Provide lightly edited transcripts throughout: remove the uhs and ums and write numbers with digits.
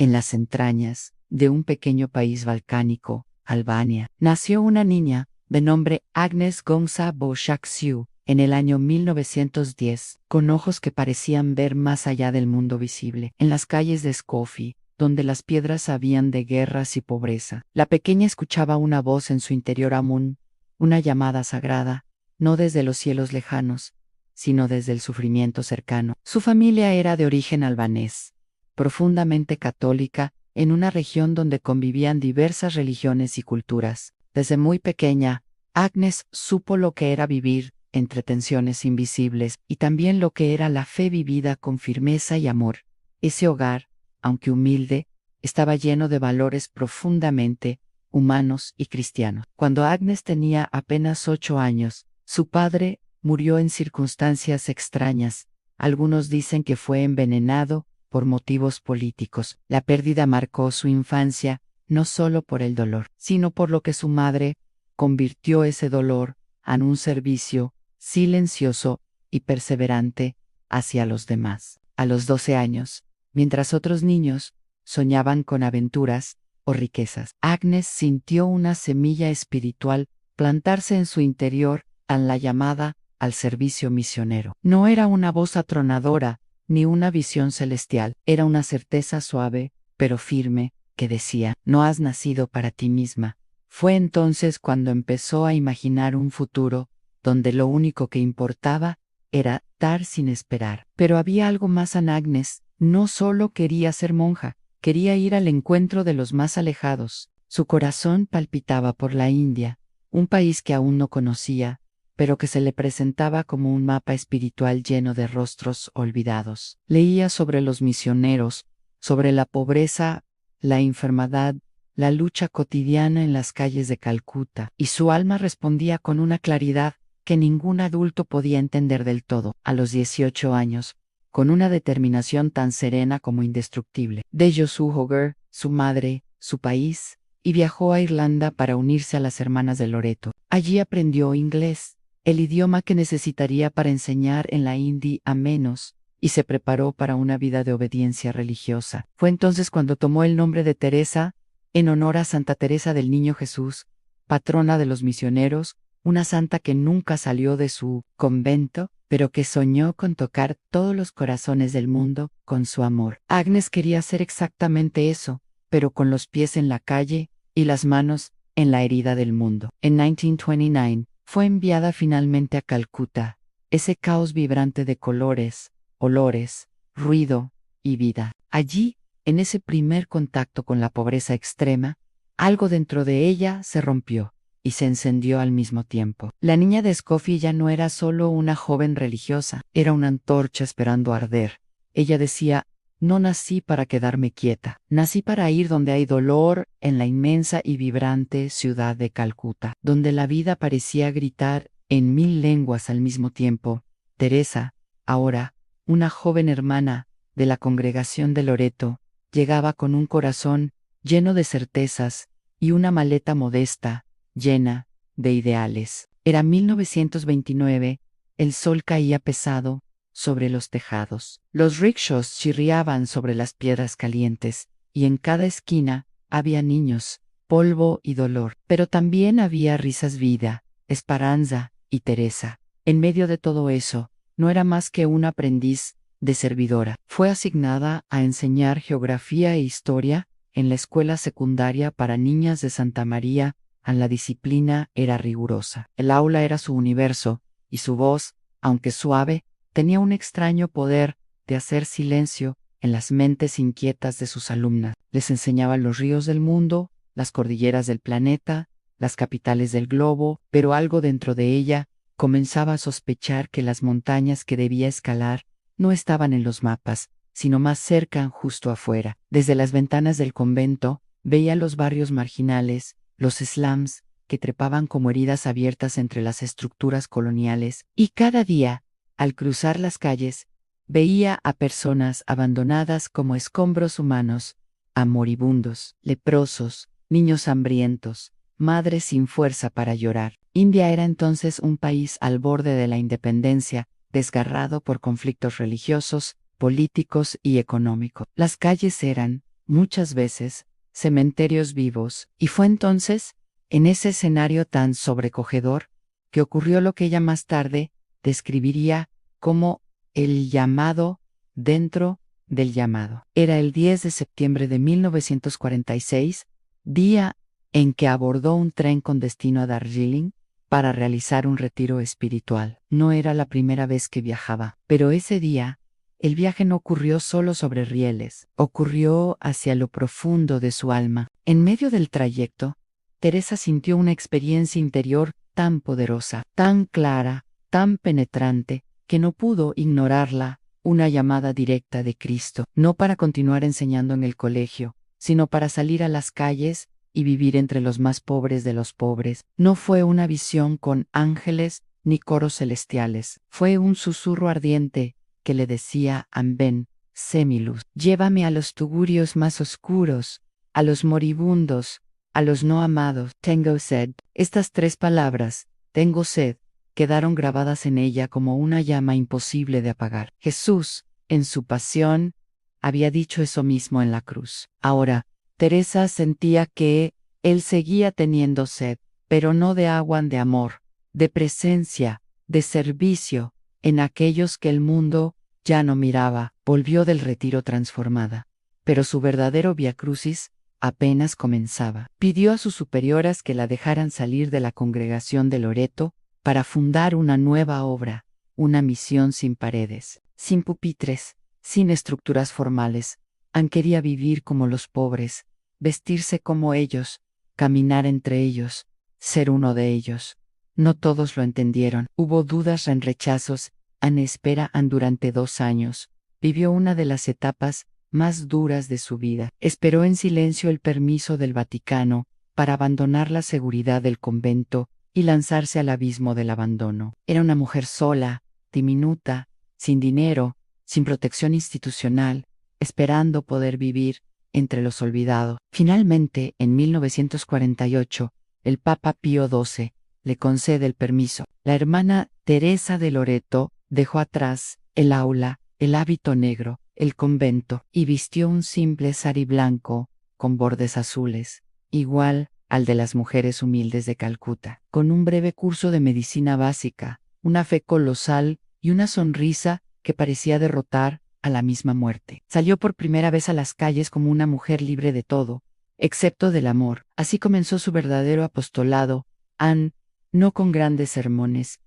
en las entrañas de un pequeño país balcánico, Albania, nació una niña de nombre Agnes Gonca Boşaksu en el año 1910, con ojos que parecían ver más allá del mundo visible. En las calles de Skopje, donde las piedras sabían de guerras y pobreza, la pequeña escuchaba una voz en su interior aún, una llamada sagrada, no desde los cielos lejanos, sino desde el sufrimiento cercano. Su familia era de origen albanés, profundamente católica, en una región donde convivían diversas religiones y culturas. Desde muy pequeña, Agnes supo lo que era vivir entre tensiones invisibles y también lo que era la fe vivida con firmeza y amor. Ese hogar, aunque humilde, estaba lleno de valores profundamente humanos y cristianos. Cuando Agnes tenía apenas 8 años, su padre murió en circunstancias extrañas. Algunos dicen que fue envenenado por motivos políticos. La pérdida marcó su infancia, no solo por el dolor, sino por lo que su madre convirtió ese dolor en un servicio silencioso y perseverante hacia los demás. A los 12 años, mientras otros niños soñaban con aventuras o riquezas, Agnes sintió una semilla espiritual plantarse en su interior en la llamada al servicio misionero. No era una voz atronadora, ni una visión celestial, era una certeza suave, pero firme, que decía, no has nacido para ti misma. Fue entonces cuando empezó a imaginar un futuro, donde lo único que importaba era dar sin esperar. Pero había algo más en Agnes, no solo quería ser monja, quería ir al encuentro de los más alejados. Su corazón palpitaba por la India, un país que aún no conocía, pero que se le presentaba como un mapa espiritual lleno de rostros olvidados. Leía sobre los misioneros, sobre la pobreza, la enfermedad, la lucha cotidiana en las calles de Calcuta, y su alma respondía con una claridad que ningún adulto podía entender del todo. A los 18 años, con una determinación tan serena como indestructible, dejó su hogar, su madre, su país, y viajó a Irlanda para unirse a las hermanas de Loreto. Allí aprendió inglés, el idioma que necesitaría para enseñar en la India a menos, y se preparó para una vida de obediencia religiosa. Fue entonces cuando tomó el nombre de Teresa, en honor a Santa Teresa del Niño Jesús, patrona de los misioneros, una santa que nunca salió de su convento, pero que soñó con tocar todos los corazones del mundo con su amor. Agnes quería hacer exactamente eso, pero con los pies en la calle y las manos en la herida del mundo. En 1929, fue enviada finalmente a Calcuta, ese caos vibrante de colores, olores, ruido y vida. Allí, en ese primer contacto con la pobreza extrema, algo dentro de ella se rompió y se encendió al mismo tiempo. La niña de Skopje ya no era solo una joven religiosa, era una antorcha esperando arder. Ella decía, no nací para quedarme quieta, nací para ir donde hay dolor, en la inmensa y vibrante ciudad de Calcuta, donde la vida parecía gritar en 1000 lenguas al mismo tiempo. Teresa, ahora, una joven hermana de la congregación de Loreto, llegaba con un corazón lleno de certezas y una maleta modesta, llena de ideales. Era 1929, el sol caía pesado sobre los tejados. Los rickshaws chirriaban sobre las piedras calientes, y en cada esquina había niños, polvo y dolor. Pero también había risas, vida, esperanza y Teresa. En medio de todo eso, no era más que un aprendiz de servidora. Fue asignada a enseñar geografía e historia en la escuela secundaria para niñas de Santa María. La disciplina era rigurosa. El aula era su universo, y su voz, aunque suave, tenía un extraño poder de hacer silencio en las mentes inquietas de sus alumnas. Les enseñaba los ríos del mundo, las cordilleras del planeta, las capitales del globo, pero algo dentro de ella comenzaba a sospechar que las montañas que debía escalar no estaban en los mapas, sino más cerca, justo afuera. Desde las ventanas del convento, veía los barrios marginales, los slums, que trepaban como heridas abiertas entre las estructuras coloniales, y cada día, al cruzar las calles, veía a personas abandonadas como escombros humanos, a moribundos, leprosos, niños hambrientos, madres sin fuerza para llorar. India era entonces un país al borde de la independencia, desgarrado por conflictos religiosos, políticos y económicos. Las calles eran, muchas veces, cementerios vivos, y fue entonces, en ese escenario tan sobrecogedor, que ocurrió lo que ella más tarde describiría como el llamado dentro del llamado. Era el 10 de septiembre de 1946, día en que abordó un tren con destino a Darjeeling para realizar un retiro espiritual. No era la primera vez que viajaba, pero ese día, el viaje no ocurrió solo sobre rieles, ocurrió hacia lo profundo de su alma. En medio del trayecto, Teresa sintió una experiencia interior tan poderosa, tan clara, tan penetrante, que no pudo ignorarla, una llamada directa de Cristo, no para continuar enseñando en el colegio, sino para salir a las calles y vivir entre los más pobres de los pobres. No fue una visión con ángeles ni coros celestiales, fue un susurro ardiente que le decía Amben, Semiluz, llévame a los tugurios más oscuros, a los moribundos, a los no amados. Tengo sed. Estas tres palabras, tengo sed, quedaron grabadas en ella como una llama imposible de apagar. Jesús, en su pasión, había dicho eso mismo en la cruz. Ahora, Teresa sentía que él seguía teniendo sed, pero no de agua, de amor, de presencia, de servicio, en aquellos que el mundo ya no miraba. Volvió del retiro transformada, pero su verdadero viacrucis apenas comenzaba. Pidió a sus superioras que la dejaran salir de la congregación de Loreto para fundar una nueva obra, una misión sin paredes, sin pupitres, sin estructuras formales. Ann quería vivir como los pobres, vestirse como ellos, caminar entre ellos, ser uno de ellos. No todos lo entendieron. Hubo dudas en rechazos. Ann espera Ann durante 2 años. Vivió una de las etapas más duras de su vida. Esperó en silencio el permiso del Vaticano para abandonar la seguridad del convento y lanzarse al abismo del abandono. Era una mujer sola, diminuta, sin dinero, sin protección institucional, esperando poder vivir entre los olvidados. Finalmente, en 1948, el Papa Pío XII le concede el permiso. La hermana Teresa de Loreto dejó atrás el aula, el hábito negro, el convento, y vistió un simple sari blanco con bordes azules, igual al de las mujeres humildes de Calcuta. Con un breve curso de medicina básica, una fe colosal y una sonrisa que parecía derrotar a la misma muerte. Salió por primera vez a las calles como una mujer libre de todo, excepto del amor. Así comenzó su verdadero apostolado, Ann, no con grandes sermones,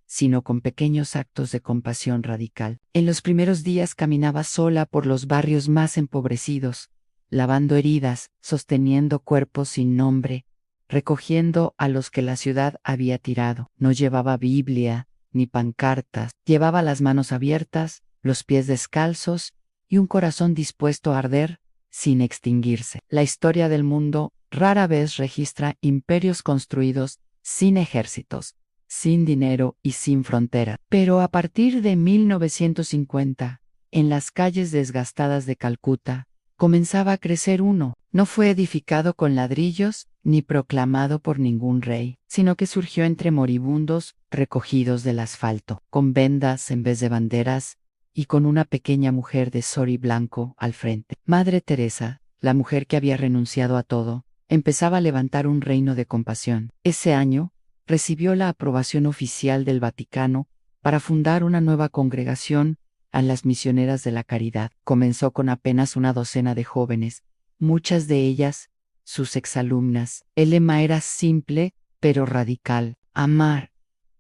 sino con pequeños actos de compasión radical. En los primeros días caminaba sola por los barrios más empobrecidos, lavando heridas, sosteniendo cuerpos sin nombre, recogiendo a los que la ciudad había tirado. No llevaba Biblia, ni pancartas, llevaba las manos abiertas, los pies descalzos y un corazón dispuesto a arder sin extinguirse. La historia del mundo rara vez registra imperios construidos sin ejércitos, sin dinero y sin frontera. Pero a partir de 1950, en las calles desgastadas de Calcuta, comenzaba a crecer uno. No fue edificado con ladrillos ni proclamado por ningún rey, sino que surgió entre moribundos recogidos del asfalto, con vendas en vez de banderas y con una pequeña mujer de sori blanco al frente. Madre Teresa, la mujer que había renunciado a todo, empezaba a levantar un reino de compasión. Ese año, recibió la aprobación oficial del Vaticano para fundar una nueva congregación a las Misioneras de la Caridad. Comenzó con apenas una docena de jóvenes, muchas de ellas sus exalumnas. El lema era simple, pero radical: amar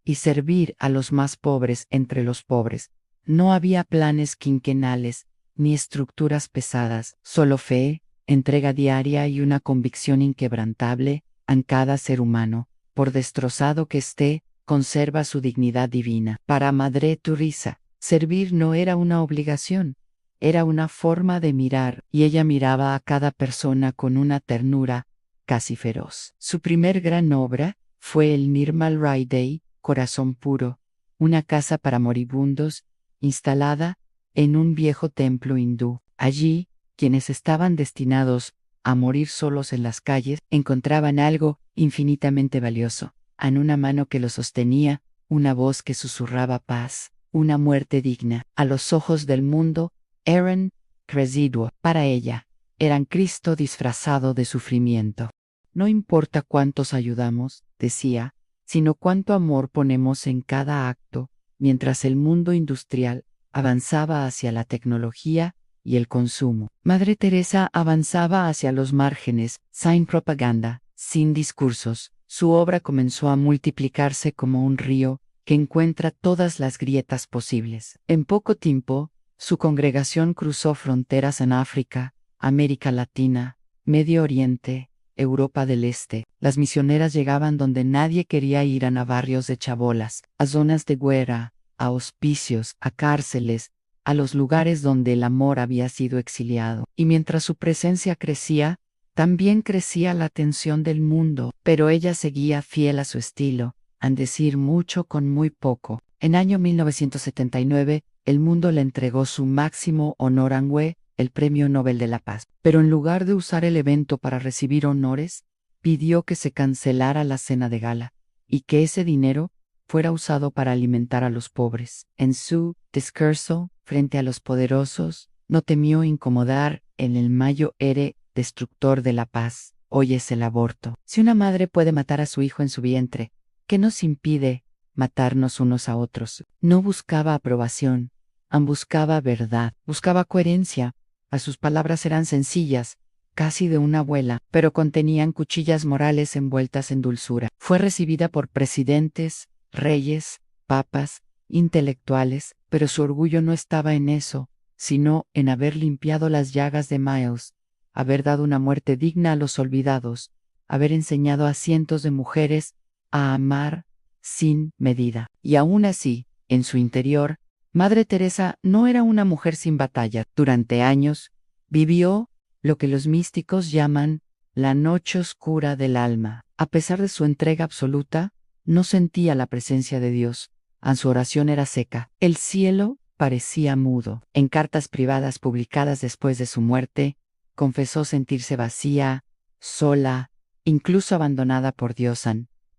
y servir a los más pobres entre los pobres. No había planes quinquenales, ni estructuras pesadas, solo fe, entrega diaria y una convicción inquebrantable en cada ser humano. Por destrozado que esté, conserva su dignidad divina. Para Madre Teresa, servir no era una obligación, era una forma de mirar, y ella miraba a cada persona con una ternura casi feroz. Su primer gran obra fue el Nirmal Hriday, Corazón Puro, una casa para moribundos, instalada en un viejo templo hindú. Allí, quienes estaban destinados a morir solos en las calles, encontraban algo infinitamente valioso. En una mano que lo sostenía, una voz que susurraba paz, una muerte digna. A los ojos del mundo, eran residuo. Para ella, eran Cristo disfrazado de sufrimiento. No importa cuántos ayudamos, decía, sino cuánto amor ponemos en cada acto, mientras el mundo industrial avanzaba hacia la tecnología y el consumo. Madre Teresa avanzaba hacia los márgenes, sin propaganda, sin discursos. Su obra comenzó a multiplicarse como un río que encuentra todas las grietas posibles. En poco tiempo, su congregación cruzó fronteras en África, América Latina, Medio Oriente, Europa del Este. Las misioneras llegaban donde nadie quería ir, a barrios de chabolas, a zonas de guerra, a hospicios, a cárceles, a los lugares donde el amor había sido exiliado. Y mientras su presencia crecía, también crecía la atención del mundo, pero ella seguía fiel a su estilo, a decir mucho con muy poco. En año 1979, el mundo le entregó su máximo honor Angue, el Premio Nobel de la Paz. Pero en lugar de usar el evento para recibir honores, pidió que se cancelara la cena de gala, y que ese dinero fuera usado para alimentar a los pobres. En su discurso frente a los poderosos, no temió incomodar en el Mayo Ere, destructor de la paz. Hoy es el aborto. Si una madre puede matar a su hijo en su vientre, ¿qué nos impide matarnos unos a otros? No buscaba aprobación, buscaba verdad, buscaba coherencia. A sus palabras eran sencillas, casi de una abuela, pero contenían cuchillas morales envueltas en dulzura. Fue recibida por presidentes, reyes, papas, intelectuales, pero su orgullo no estaba en eso, sino en haber limpiado las llagas de Miles, haber dado una muerte digna a los olvidados, haber enseñado a cientos de mujeres a amar sin medida. Y aún así, en su interior, Madre Teresa no era una mujer sin batalla. Durante años, vivió lo que los místicos llaman la noche oscura del alma. A pesar de su entrega absoluta, no sentía la presencia de Dios. Su oración era seca. El cielo parecía mudo. En cartas privadas publicadas después de su muerte, confesó sentirse vacía, sola, incluso abandonada por Dios,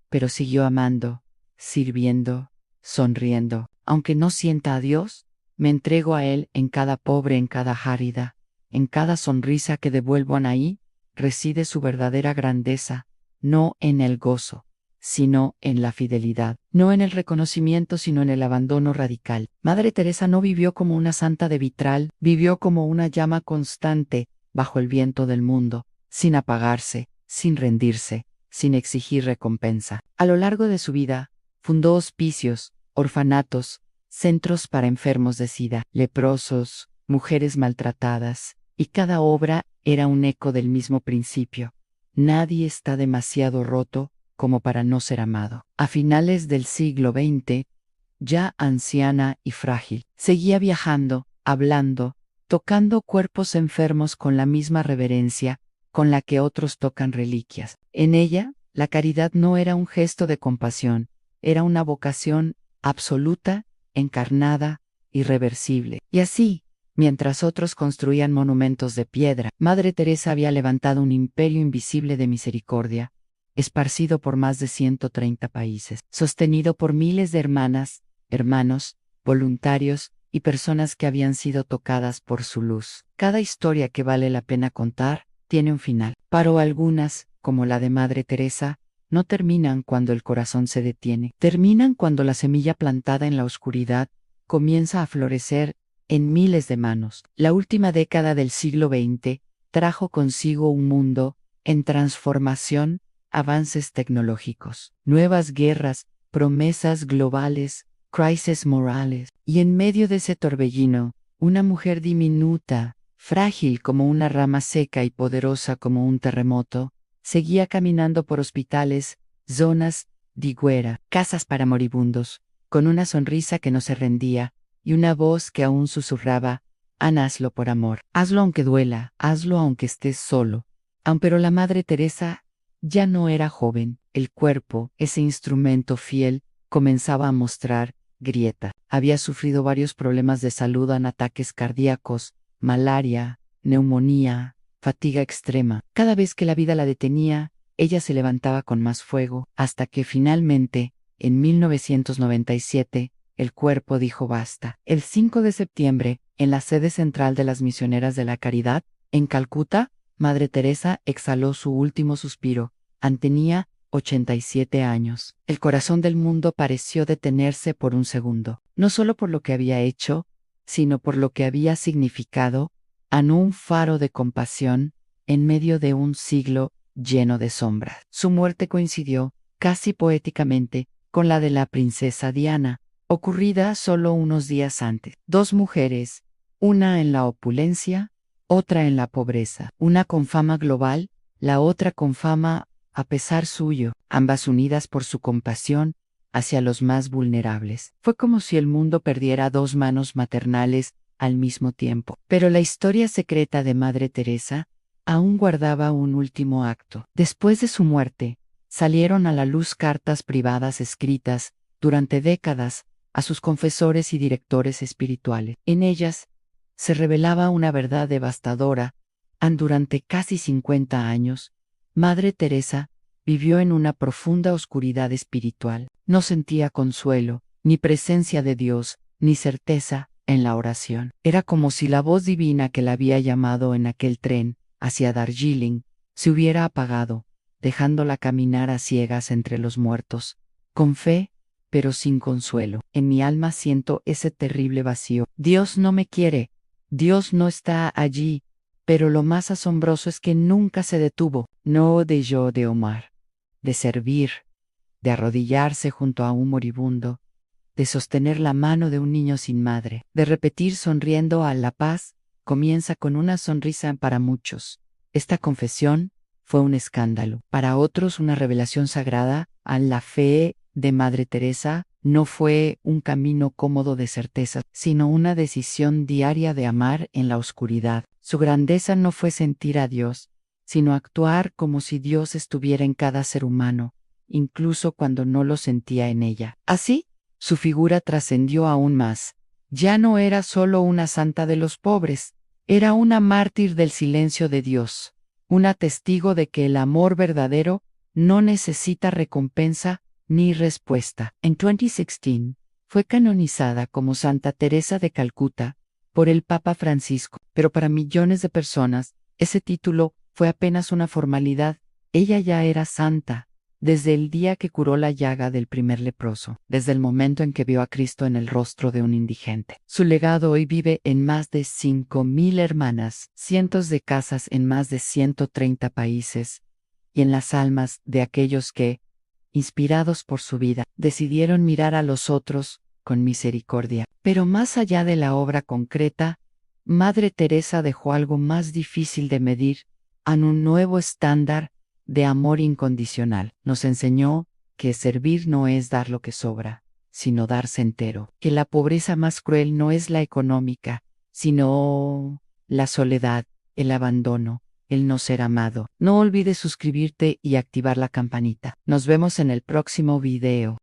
pero siguió amando, sirviendo, sonriendo. Aunque no sienta a Dios, me entrego a Él en cada pobre, en cada árida, en cada sonrisa que devuelvo ahí, reside su verdadera grandeza, no en el gozo, sino en la fidelidad, no en el reconocimiento, sino en el abandono radical. Madre Teresa no vivió como una santa de vitral, vivió como una llama constante bajo el viento del mundo, sin apagarse, sin rendirse, sin exigir recompensa. A lo largo de su vida, fundó hospicios, orfanatos, centros para enfermos de SIDA, leprosos, mujeres maltratadas, y cada obra era un eco del mismo principio. Nadie está demasiado roto como para no ser amado. A finales del siglo XX, ya anciana y frágil, seguía viajando, hablando, tocando cuerpos enfermos con la misma reverencia con la que otros tocan reliquias. En ella, la caridad no era un gesto de compasión, era una vocación absoluta, encarnada, irreversible. Y así, mientras otros construían monumentos de piedra, Madre Teresa había levantado un imperio invisible de misericordia, esparcido por más de 130 países, sostenido por miles de hermanas, hermanos, voluntarios y personas que habían sido tocadas por su luz. Cada historia que vale la pena contar tiene un final. Pero algunas, como la de Madre Teresa, no terminan cuando el corazón se detiene. Terminan cuando la semilla plantada en la oscuridad comienza a florecer en miles de manos. La última década del siglo XX trajo consigo un mundo en transformación, avances tecnológicos, nuevas guerras, promesas globales, crisis morales. Y en medio de ese torbellino, una mujer diminuta, frágil como una rama seca y poderosa como un terremoto, seguía caminando por hospitales, zonas de guerra, casas para moribundos, con una sonrisa que no se rendía y una voz que aún susurraba: hazlo por amor, hazlo aunque duela, hazlo aunque estés solo. Pero la Madre Teresa ya no era joven. El cuerpo, ese instrumento fiel, comenzaba a mostrar grieta. Había sufrido varios problemas de salud, ataques cardíacos, malaria, neumonía, fatiga extrema. Cada vez que la vida la detenía, ella se levantaba con más fuego, hasta que finalmente, en 1997, el cuerpo dijo basta. El 5 de septiembre, en la sede central de las Misioneras de la Caridad, En Calcuta, Madre Teresa exhaló su último suspiro. Tenía 87 años. El corazón del mundo pareció detenerse por un segundo, no solo por lo que había hecho, sino por lo que había significado, un faro de compasión en medio de un siglo lleno de sombras. Su muerte coincidió, casi poéticamente, con la de la princesa Diana, ocurrida solo unos días antes. Dos mujeres, una en la opulencia, otra en la pobreza, una con fama global, la otra con fama a pesar suyo, ambas unidas por su compasión hacia los más vulnerables. Fue como si el mundo perdiera dos manos maternales al mismo tiempo. Pero la historia secreta de Madre Teresa aún guardaba un último acto. Después de su muerte, salieron a la luz cartas privadas escritas durante décadas a sus confesores y directores espirituales. En ellas se revelaba una verdad devastadora. Durante casi 50 años, Madre Teresa vivió en una profunda oscuridad espiritual. No sentía consuelo, ni presencia de Dios, ni certeza en la oración. Era como si la voz divina que la había llamado en aquel tren hacia Darjeeling se hubiera apagado, dejándola caminar a ciegas entre los muertos, con fe, pero sin consuelo. En mi alma siento ese terrible vacío. Dios no me quiere, Dios no está allí, pero lo más asombroso es que nunca se detuvo. No dejó de amar, de servir, de arrodillarse junto a un moribundo, de sostener la mano de un niño sin madre, de repetir sonriendo a la paz, comienza con una sonrisa para muchos. Esta confesión fue un escándalo. Para otros una revelación sagrada. La fe de Madre Teresa no fue un camino cómodo de certeza, sino una decisión diaria de amar en la oscuridad. Su grandeza no fue sentir a Dios, sino actuar como si Dios estuviera en cada ser humano, incluso cuando no lo sentía en ella. Así, su figura trascendió aún más. Ya no era solo una santa de los pobres, era una mártir del silencio de Dios, una testigo de que el amor verdadero no necesita recompensa ni respuesta. En 2016, fue canonizada como Santa Teresa de Calcuta por el Papa Francisco, pero para millones de personas, ese título fue apenas una formalidad. Ella ya era santa desde el día que curó la llaga del primer leproso, desde el momento en que vio a Cristo en el rostro de un indigente. Su legado hoy vive en más de 5.000 hermanas, cientos de casas en más de 130 países, y en las almas de aquellos que, inspirados por su vida, decidieron mirar a los otros con misericordia. Pero más allá de la obra concreta, Madre Teresa dejó algo más difícil de medir, un nuevo estándar de amor incondicional. Nos enseñó que servir no es dar lo que sobra, sino darse entero. Que la pobreza más cruel no es la económica, sino la soledad, el abandono, el no ser amado. No olvides suscribirte y activar la campanita. Nos vemos en el próximo video.